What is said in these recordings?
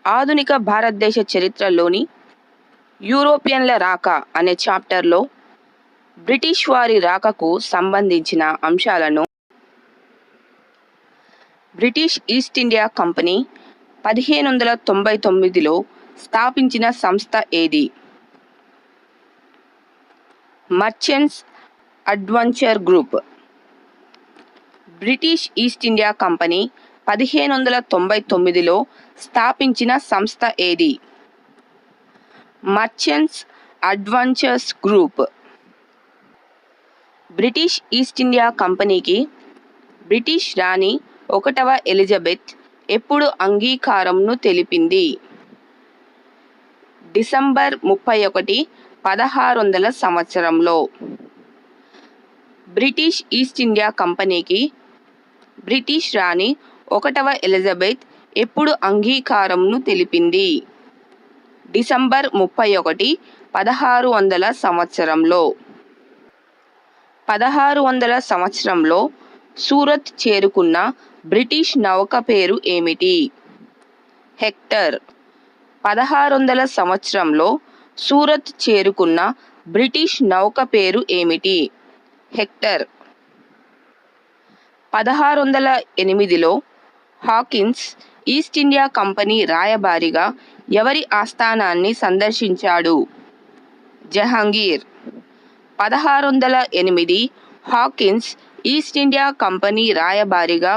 ఆధునిక భారతదేశ చరిత్రలోని యూరోపియన్ల రాక అనే చాప్టర్లో బ్రిటిష్ వారి రాకకు సంబంధించిన అంశాలను బ్రిటిష్ ఈస్ట్ ఇండియా కంపెనీ 1599లో స్థాపించిన సంస్థ ఏది? Merchants adventure group. British East India company 1599లో స్థాపించిన సంస్థ ఏది? Merchants adventurers group. British East India కంపెనీకి బ్రిటిష్ రాణి 1వ ఎలిజబెత్ ఎప్పుడు అంగీకారంను తెలిపింది? డిసెంబర్ 31, 1600 సంవత్సరంలో. బ్రిటిష్ ఈస్ట్ ఇండియా కంపెనీకి బ్రిటిష్ రాణి 1వ ఎలిజబెత్ ఎప్పుడు అంగీకారంను తెలిపింది? డిసెంబర్ 31, 1600 సంవత్సరంలో. 1600 సంవత్సరంలో సూరత్ చేరుకున్న బ్రిటిష్ నౌక పేరు ఏమిటి? హెక్టర్. 1600 సంవత్సరంలో సూరత్ చేరుకున్న బ్రిటిష్ నౌక పేరు ఏమిటి? హెక్టర్. 1608లో హాకిన్స్ ఈస్ట్ ఇండియా కంపెనీ రాయబారిగా ఎవరి ఆస్థానాన్ని సందర్శించాడు? Jahangir. 1608 Hawkins East India company రాయబారిగా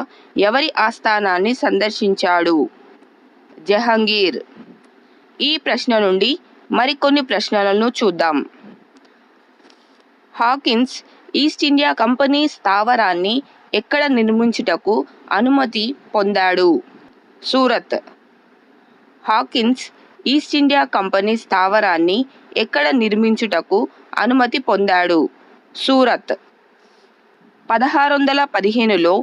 ఎవరి ఆస్థానాన్ని సందర్శించాడు? జహాంగీర్. ఈ ప్రశ్న నుండి మరికొన్ని ప్రశ్నలను చూద్దాం. హాకిన్స్ ఈస్ట్ ఇండియా కంపెనీ స్థావరాన్ని ఎక్కడ నిర్మించుటకు అనుమతి పొందాడు? Surat. Hawkins East India company స్థావరాన్ని ఎక్కడ నిర్మించుటకు అనుమతి పొందాడు? సూరత్. 1615లో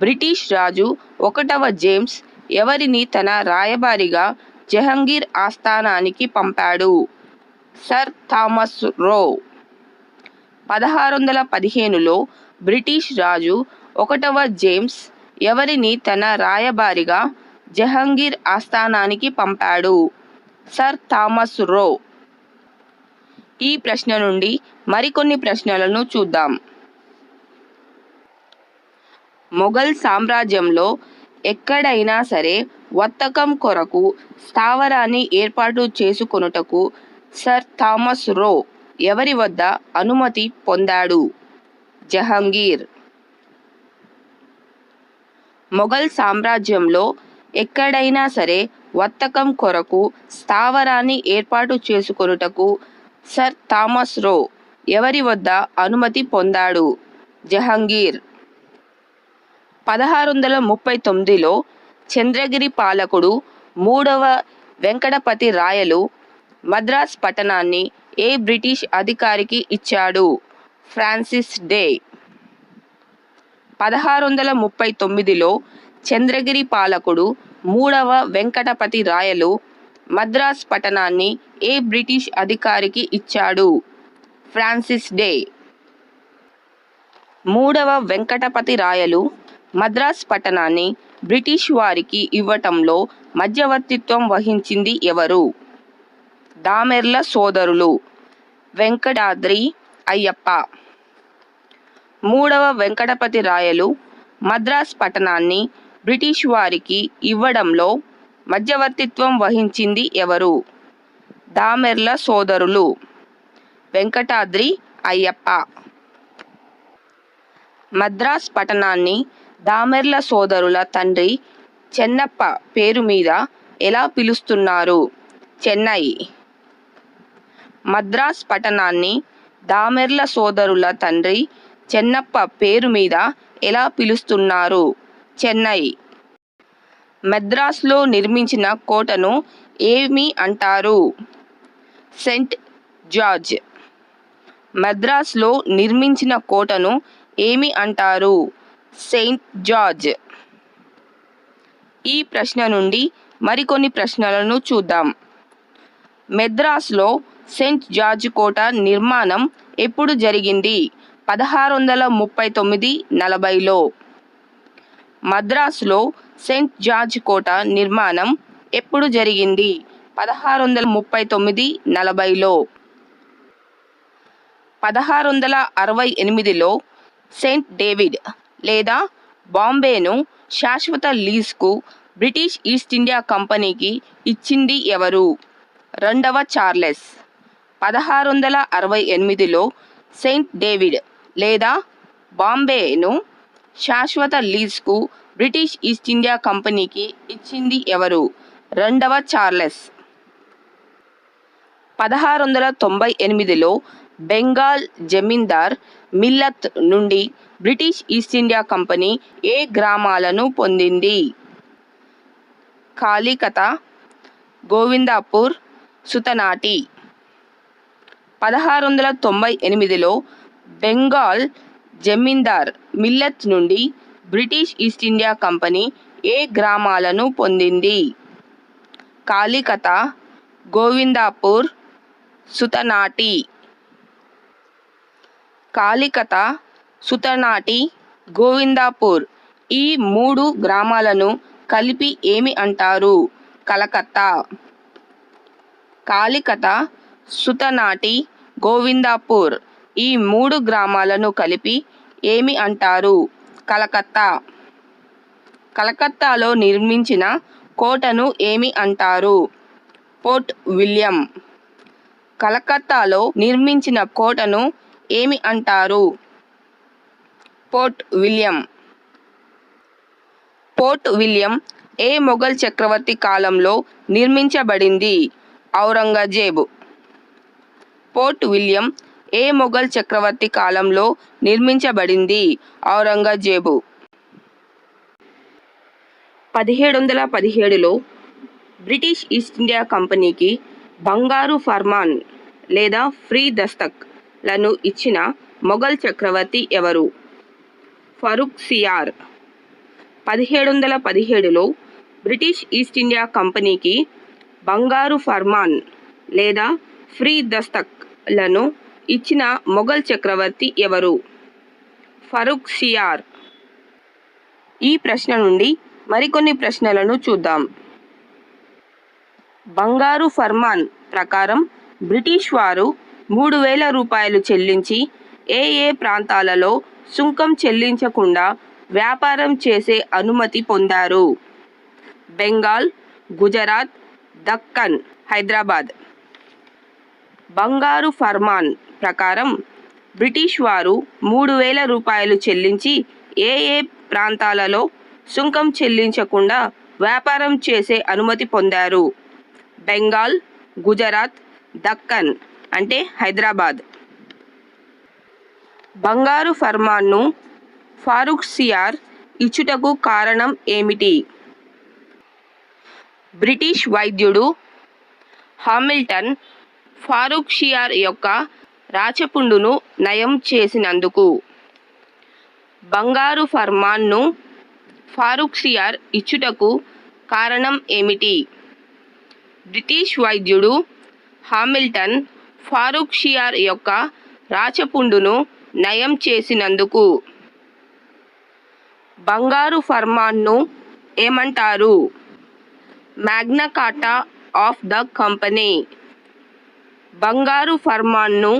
బ్రిటిష్ రాజు 1వ జేమ్స్ ఎవరిని తన రాయబారిగా జహాంగీర్ ఆస్థానానికి పంపాడు? సర్ థామస్ రో. 1615లో బ్రిటిష్ రాజు 1వ జేమ్స్ ఎవరిని తన రాయబారిగా జహాంగీర్ ఆస్థానానికి పంపాడు? సర్ థామస్ రో. ఈ ప్రశ్న నుండి మరికొన్ని ప్రశ్నలను చూద్దాం. మొఘల్ సామ్రాజ్యంలో ఎక్కడైనా సరే వర్తకం కొరకు స్థావరాన్ని ఏర్పాటు చేసుకొనుటకు సర్ థామస్ రో ఎవరి వద్ద అనుమతి పొందాడు? జహాంగీర్. మొఘల్ సామ్రాజ్యంలో ఎక్కడైనా సరే వర్తకం కొరకు స్థావరాన్ని ఏర్పాటు చేసుకొనుటకు సర్ థామస్ రో ఎవరి వద్ద అనుమతి పొందాడు? జహాంగీర్. 1639లో చంద్రగిరి పాలకుడు 3వ వెంకటపతి రాయలు మద్రాస్ పట్టణాన్ని ఏ బ్రిటిష్ అధికారికి ఇచ్చాడు? Francis day. 1639లో చంద్రగిరి పాలకుడు 3వ వెంకటపతి రాయలు మద్రాస్ పట్టణాన్ని ఏ బ్రిటిష్ అధికారికి ఇచ్చాడు? Francis day. 3వ వెంకటపతి రాయలు మద్రాస్ పట్టణాన్ని బ్రిటిష్ వారికి ఇవ్వటంలో మధ్యవర్తిత్వం వహించింది ఎవరు? దామెర్ల సోదరులు వెంకటాద్రి, అయ్యప్ప. 3వ వెంకటపతి రాయలు మద్రాస్ పట్టణాన్ని బ్రిటిష్ వారికి ఇవ్వడంలో మధ్యవర్తిత్వం వహించింది ఎవరు? దామెర్ల సోదరులు వెంకటాద్రి, అయ్యప్ప. మద్రాస్ పట్టణాన్ని దామెర్ల సోదరుల తండ్రి చెన్నప్ప పేరు మీద ఎలా పిలుస్తున్నారు? చెన్నై. మద్రాస్ పట్టణాన్ని దామెర్ల సోదరుల తండ్రి చెన్నప్ప పేరు మీద ఎలా పిలుస్తున్నారు? చెన్నై. మద్రాసులో నిర్మించిన కోటను ఏమి అంటారు? Saint George. మద్రాసులో నిర్మించిన కోటను ఏమి అంటారు? Saint George. ఈ ప్రశ్న నుండి మరికొన్ని ప్రశ్నలను చూద్దాం. మద్రాసులో సెయింట్ జార్జ్ కోట నిర్మాణం ఎప్పుడు జరిగింది? 1639-40లో. మద్రాసులో సెయింట్ జార్జ్ కోట నిర్మాణం ఎప్పుడు జరిగింది? 1639-40లో. 1668లో సెయింట్ డేవిడ్ లేదా బాంబేను శాశ్వత లీజ్కు బ్రిటిష్ ఈస్ట్ ఇండియా కంపెనీకి ఇచ్చింది ఎవరు? రెండవ చార్లెస్. 1668లో సెయింట్ డేవిడ్ లేదా బాంబేను శాశ్వత లీజ్కు బ్రిటిష్ ఈస్ట్ ఇండియా కంపెనీకి ఇచ్చింది ఎవరు? రెండవ చార్లెస్. 1698లో బెంగాల్ జమీందార్ మిల్లత్ నుండి బ్రిటిష్ ఈస్ట్ ఇండియా కంపెనీ ఏ గ్రామాలను పొందింది? కాలికత, గోవిందాపూర్, సుతనాటి. 1698లో బెంగాల్ జమీందార్ మిల్లత్ నుండి బ్రిటిష్ ఈస్ట్ ఇండియా కంపెనీ ఏ గ్రామాలను పొందింది? కాలికత, గోవిందాపూర్, సుతనాటి. కాలికత, సుతనాటి, గోవిందాపూర్ ఈ 3 గ్రామాలను కలిపి ఏమి అంటారు? కలకత్తా. కాలికత, సుతనాటి, గోవిందాపూర్ ఈ 3 గ్రామాలను కలిపి ఏమి అంటారు? కలకత్తా. కలకత్తాలో నిర్మించిన కోటను ఏమి అంటారు? Fort William. కలకత్తాలో నిర్మించిన కోటను ఏమి అంటారు? Fort William. ఫోర్ట్ విలియం ఏ మొఘల్ చక్రవర్తి కాలంలో నిర్మించబడింది? ఔరంగజేబు. ఫోర్ట్ విలియం ఏ మొఘల్ చక్రవర్తి కాలంలో నిర్మించబడింది? ఔరంగజేబు. 1717లో బ్రిటిష్ ఈస్ట్ ఇండియా కంపెనీకి బంగారు ఫర్మాన్ లేదా ఫ్రీ దస్తక్ లను ఇచ్చిన మొఘల్ చక్రవర్తి ఎవరు? ఫరూఖ్సియార్. 1717లో బ్రిటిష్ ఈస్ట్ ఇండియా కంపెనీకి బంగారు ఫర్మాన్ లేదా ఫ్రీ దస్తక్ లను ఇచ్చిన మొఘల్ చక్రవర్తి ఎవరు? ఫరూఖ్సియార్. ఈ ప్రశ్న నుండి మరికొన్ని ప్రశ్నలను చూద్దాం. బంగారు ఫర్మాన్ ప్రకారం బ్రిటిష్ వారు 3000 రూపాయలు చెల్లించి ఏ ఏ ప్రాంతాలలో సుంకం చెల్లించకుండా వ్యాపారం చేసే అనుమతి పొందారు? బెంగాల్, గుజరాత్, దక్కన్, హైదరాబాద్. బంగారు ఫర్మాన్ ప్రకారం బ్రిటిష్ వారు 3000 రూపాయలు చెల్లించి ఏ ఏ ప్రాంతాలలో సుంకం చెల్లించకుండా వ్యాపారం చేసే అనుమతి పొందారు? బెంగాల్, గుజరాత్, దక్కన్ అంటే హైదరాబాద్. బంగారు ఫర్మాన్ను ఫారూఖ్సియార్ ఇచ్చుటకు కారణం ఏమిటి? బ్రిటిష్ వైద్యుడు హామిల్టన్ ఫారూఖ్సియార్ యొక్క రాచపుండును నయం చేసినందుకు. బంగారు ఫర్మాన్ను ఫారూఖ్సియార్ ఇచ్చుటకు కారణం ఏమిటి? బ్రిటిష్ వైద్యుడు హామిల్టన్ ఫారూఖ్సియార్ యొక్క రాచపుండును నయం చేసినందుకు. బంగారు ఫర్మాన్ను ఏమంటారు? Magna కార్టా of the company. బంగారు ఫర్మాన్ను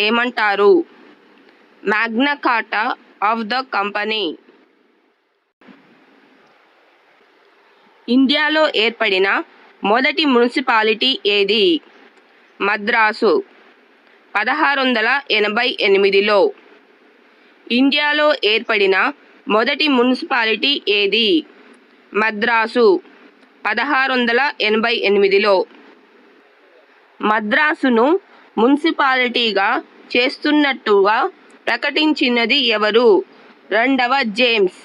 ఏమంటారు? Magna కార్టా of the company. ఇండియాలో ఏర్పడిన మొదటి మున్సిపాలిటీ ఏది? మద్రాసు. 1688లో. ఇండియాలో ఏర్పడిన మొదటి మున్సిపాలిటీ ఏది? మద్రాసు. 1688లో. మద్రాసును మున్సిపాలిటీగా చేస్తున్నట్టుగా ప్రకటించినది ఎవరు? రెండవ జేమ్స్.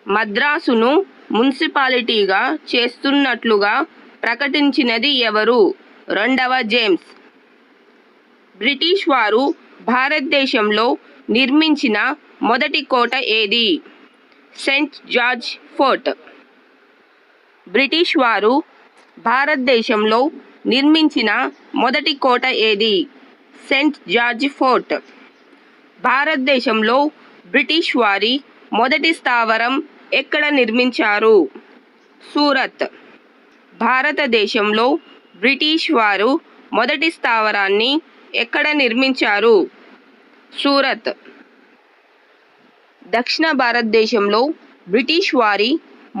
మద్రాసును మున్సిపాలిటీగా చేస్తున్నట్లుగా ప్రకటించినది ఎవరు? రెండవ జేమ్స్. బ్రిటిష్ వారు భారతదేశంలో నిర్మించిన మొదటి కోట ఏది? Saint George fort. బ్రిటిష్ వారు భారతదేశంలో నిర్మించిన మొదటి కోట ఏది? Saint George fort. భారతదేశంలో బ్రిటిష్ వారి మొదటి స్థావరం ఎక్కడ నిర్మించారు? సూరత్. భారతదేశంలో బ్రిటిష్ వారు మొదటి స్థావరాన్ని ఎక్కడ నిర్మించారు? సూరత్. దక్షిణ భారతదేశంలో బ్రిటిష్ వారి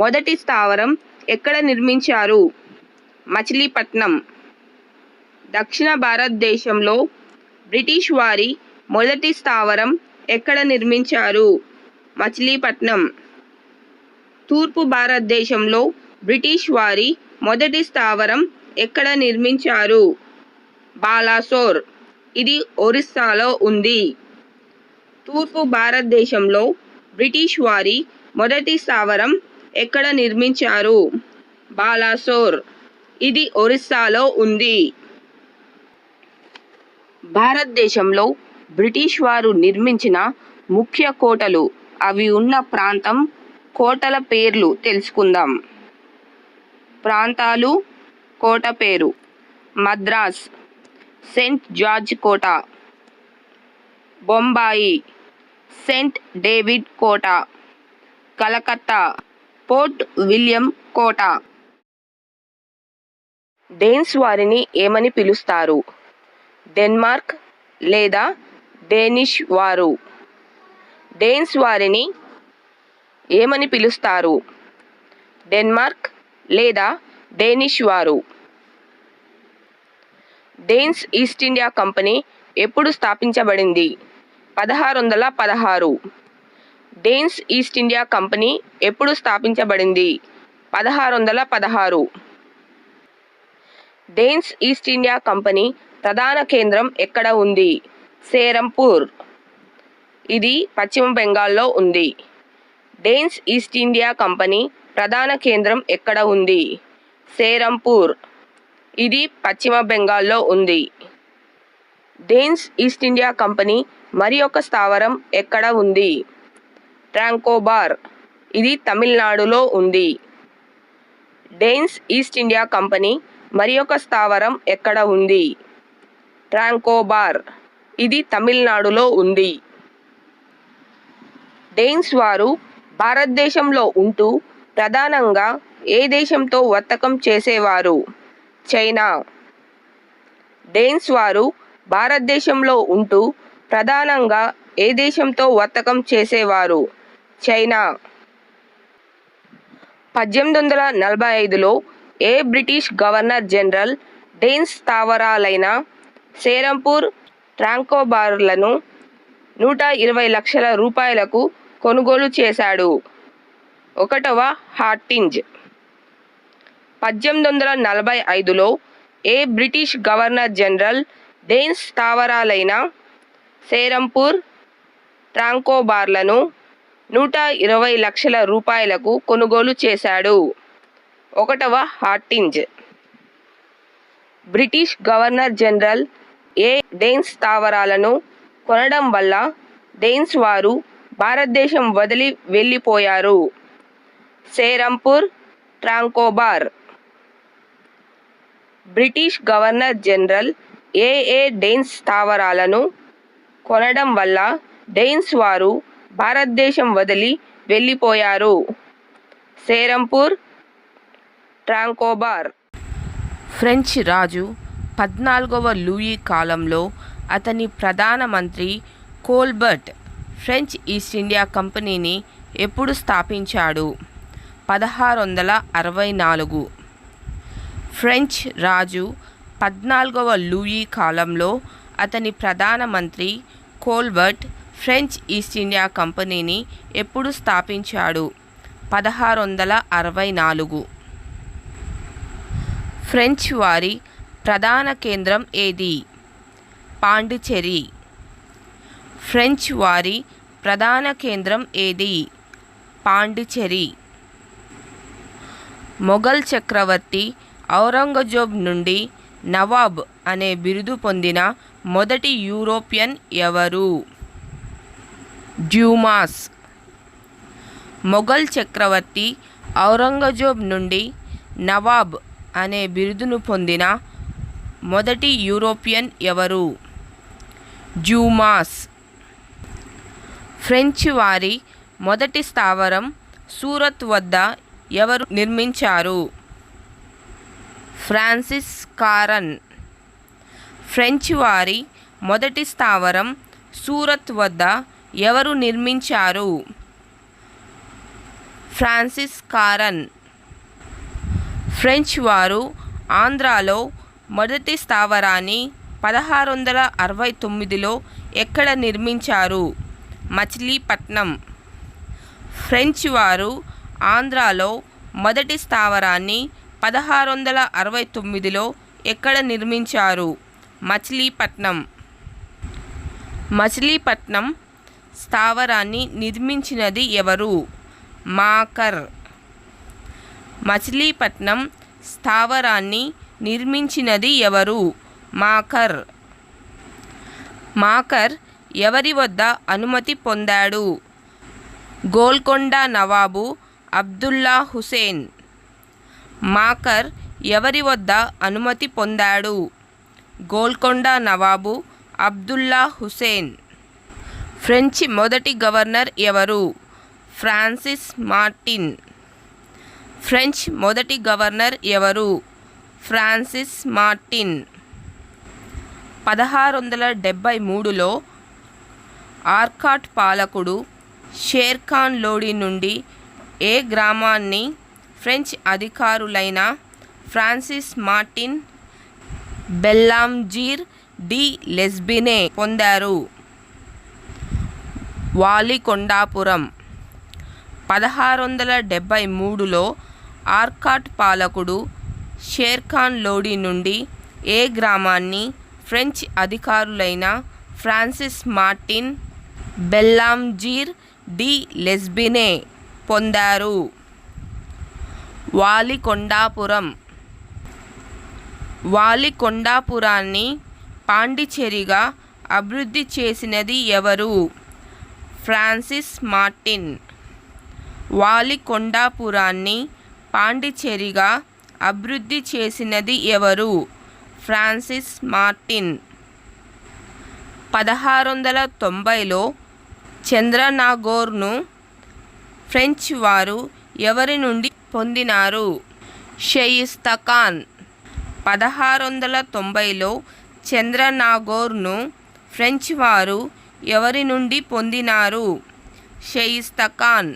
మొదటి స్థావరం ఎక్కడ నిర్మించారు? మచిలీపట్నం. దక్షిణ భారతదేశంలో బ్రిటిష్ వారి మొదటి స్థావరం ఎక్కడ నిర్మించారు? మచిలీపట్నం. తూర్పు భారతదేశంలో బ్రిటిష్ వారి మొదటి స్థావరం ఎక్కడ నిర్మించారు? బాలాసోర్. ఇది ఒరిస్సాలో ఉంది. తూర్పు భారతదేశంలో బ్రిటిష్ వారి మొదటి స్థావరం ఎక్కడ నిర్మించారు? బాలాసోర్. ఇది ఒరిస్సాలో ఉంది. భారతదేశంలో బ్రిటిష్ వారు నిర్మించిన ముఖ్య కోటలు, అవి ఉన్న ప్రాంతం, కోటల పేర్లు తెలుసుకుందాం. ప్రాంతాలు, కోట పేరు: మద్రాస్, సెయింట్ జార్జ్ కోట. బొంబాయి, సెయింట్ డేవిడ్ కోట. కలకత్తా, పోర్ట్ విలియం కోట. డేన్స్ వారిని ఏమని పిలుస్తారు? డెన్మార్క్ లేదా డేనిష్ వారు. డేన్స్ వారిని ఏమని పిలుస్తారు? డెన్మార్క్ లేదా డేనిష్ వారు. డేన్స్ ఈస్ట్ ఇండియా కంపెనీ ఎప్పుడు స్థాపించబడింది? 1616. డేన్స్ ఈస్ట్ ఇండియా కంపెనీ ఎప్పుడు స్థాపించబడింది? 1616. డేన్స్ ఈస్ట్ ఇండియా కంపెనీ ప్రధాన కేంద్రం ఎక్కడ ఉంది? సేరంపూర్. ఇది పశ్చిమ బెంగాల్లో ఉంది. డేన్స్ ఈస్ట్ ఇండియా కంపెనీ ప్రధాన కేంద్రం ఎక్కడ ఉంది? సేరంపూర్. ఇది పశ్చిమ బెంగాల్లో ఉంది. డేన్స్ ఈస్ట్ ఇండియా కంపెనీ మరి ఒక స్థావరం ఎక్కడ ఉంది? ట్రాంకోబార్. ఇది తమిళనాడులో ఉంది. డేన్స్ ఈస్ట్ ఇండియా కంపెనీ మరి ఒక స్థావరం ఎక్కడ ఉంది? ట్రాంకోబార్. ఇది తమిళనాడులో ఉంది. డేన్స్ వారు భారతదేశంలో ఉంటూ ప్రధానంగా ఏ దేశంతో వర్తకం చేసేవారు? చైనా. డేన్స్ వారు భారతదేశంలో ఉంటూ ప్రధానంగా ఏ దేశంతో వర్తకం చేసేవారు? చైనా. 1845లో ఏ బ్రిటిష్ గవర్నర్ జనరల్ డేన్స్ స్థావరాలైన సేరంపూర్, ట్రాంకోబార్లను 120 లక్షల రూపాయలకు కొనుగోలు చేశాడు? 1వ హార్టింజ్. 1845లో ఏ బ్రిటిష్ గవర్నర్ జనరల్ డేన్స్ స్థావరాలైన సేరంపూర్, ట్రాంకోబార్లను 120 లక్షల రూపాయలకు కొనుగోలు చేశాడు? 1వ హార్టింజ్. బ్రిటిష్ గవర్నర్ జనరల్ ఏ డేన్స్ స్థావరాలను కొనడం వల్ల డేన్స్ వారు భారతదేశం వదిలి వెళ్ళిపోయారు? సేరంపూర్, ట్రాంకోబార్. బ్రిటిష్ గవర్నర్ జనరల్ ఏ డేన్స్ స్థావరాలను కొనడం వల్ల డేన్స్ వారు భారతదేశం వదిలి వెళ్ళిపోయారు? సేరంపూర్, ట్రాంకోబార్. ఫ్రెంచ్ రాజు 14వ లూయి కాలంలో అతని ప్రధానమంత్రి కోల్బర్ట్ ఫ్రెంచ్ ఈస్ట్ ఇండియా కంపెనీని ఎప్పుడు స్థాపించాడు? 1664. ఫ్రెంచ్ రాజు 14వ లూయి కాలంలో అతని ప్రధానమంత్రి కోల్బర్ట్ ఫ్రెంచ్ ఈస్ట్ ఇండియా కంపెనీని ఎప్పుడు స్థాపించాడు? 1664. ఫ్రెంచ్ వారి ప్రధాన కేంద్రం ఏది? పాండిచ్చేరి. ఫ్రెంచ్ వారి ప్రధాన కేంద్రం ఏది? పాండిచ్చేరి. మొఘల్ చక్రవర్తి ఔరంగజేబ్ నుండి నవాబ్ అనే బిరుదు పొందిన మొదటి యూరోపియన్ ఎవరు? డ్యూమాస్. మొఘల్ చక్రవర్తి ఔరంగజేబ్ నుండి నవాబ్ అనే బిరుదును పొందిన మొదటి యూరోపియన్ ఎవరు? డ్యూమాస్. ఫ్రెంచ్ వారి మొదటి స్థావరం సూరత్ వద్ద ఎవరు నిర్మించారు? ఫ్రాన్సిస్ కారన్. ఫ్రెంచ్ వారి మొదటి స్థావరం సూరత్ వద్ద ఎవరు నిర్మించారు? ఫ్రాన్సిస్ కారన్. ఫ్రెంచ్ వారు ఆంధ్రాలో మొదటి స్థావరాన్ని 1669లో ఎక్కడ నిర్మించారు? మచిలీపట్నం. ఫ్రెంచ్ వారు ఆంధ్రాలో మొదటి స్థావరాన్ని 1669లో ఎక్కడ నిర్మించారు? మచిలీపట్నం. మచిలీపట్నం స్థావరాన్ని నిర్మించినది ఎవరు? మాకర్. మచిలీపట్నం స్థావరాన్ని నిర్మించినది ఎవరు? మాకర్. మాకర్ ఎవరి వద్ద అనుమతి పొందాడు? గోల్కొండ నవాబు అబ్దుల్లా హుసేన్. మాకర్ ఎవరి వద్ద అనుమతి పొందాడు? గోల్కొండ నవాబు అబ్దుల్లా హుసేన్. ఫ్రెంచ్ మొదటి గవర్నర్ ఎవరు? Francis Martin. ఫ్రెంచ్ మొదటి గవర్నర్ ఎవరు? Francis Martin. 1673లో ఆర్కాట్ పాలకుడు షేర్ఖాన్ లోడి నుండి ఏ గ్రామాన్ని ఫ్రెంచ్ అధికారులైన Francis Martin Bellanger de Lespinay పొందారు? వాలికొండాపురం. 1673లో ఆర్కాట్ పాలకుడు షేర్ఖాన్ లోడి నుండి ఏ గ్రామాన్ని ఫ్రెంచ్ అధికారులైన Francis Martin Bellanger de Lespinay పొందారు? వాలికొండాపురం. వాలికొండాపురాన్ని పాండిచ్చేరిగా అభివృద్ధి చేసినది ఎవరు? Francis Martin. వాలికొండాపురాన్ని పాండిచ్చేరిగా అభివృద్ధి చేసినది ఎవరు? Francis Martin. 1690లో చంద్రనాగోర్ను ఫ్రెంచ్ వారు ఎవరి నుండి పొందినారు? షయిస్తాఖాన్. 1690లో చంద్రనాగోర్ను ఫ్రెంచ్ వారు ఎవరి నుండి పొందినారు? షయిస్తాఖాన్.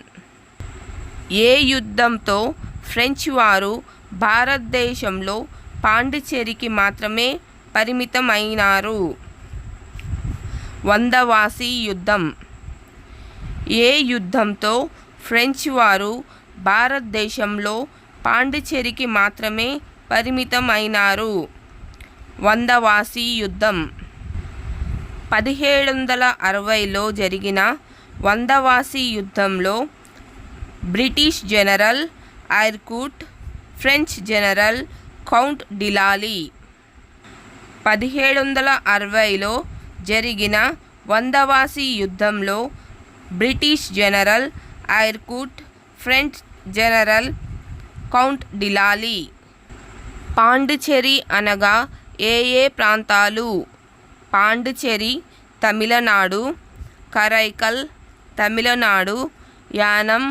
ఏ యుద్ధంతో ఫ్రెంచ్ వారు భారతదేశంలో పాండిచ్చేరికి మాత్రమే పరిమితమైనారు? వందవాసి యుద్ధం. ఏ యుద్ధంతో ఫ్రెంచ్ వారు భారతదేశంలో పాండిచ్చేరికి మాత్రమే పరిమితమైనారు? వందవాసి యుద్ధం. 1760లో జరిగిన వందవాసి యుద్ధంలో British general Eyre Coote, French general count de Lally. 1760లో జరిగిన వందవాసి యుద్ధంలో British general Eyre Coote, French general count de Lally. Pondicherry అనగా ఏ ఏ ప్రాంతాలు? పాండిచ్చేరి తమిళనాడు, కరైకల్ తమిళనాడు, యానం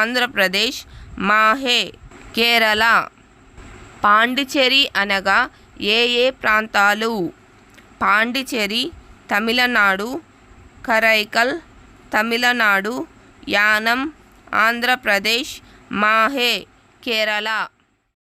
ఆంధ్రప్రదేశ్, మాహే కేరళ. పాండిచ్చేరి అనగా ఏ ఏ ప్రాంతాలు? పాండిచ్చేరి తమిళనాడు, కరైకల్ తమిళనాడు, యానం ఆంధ్రప్రదేశ్, మాహే కేరళ.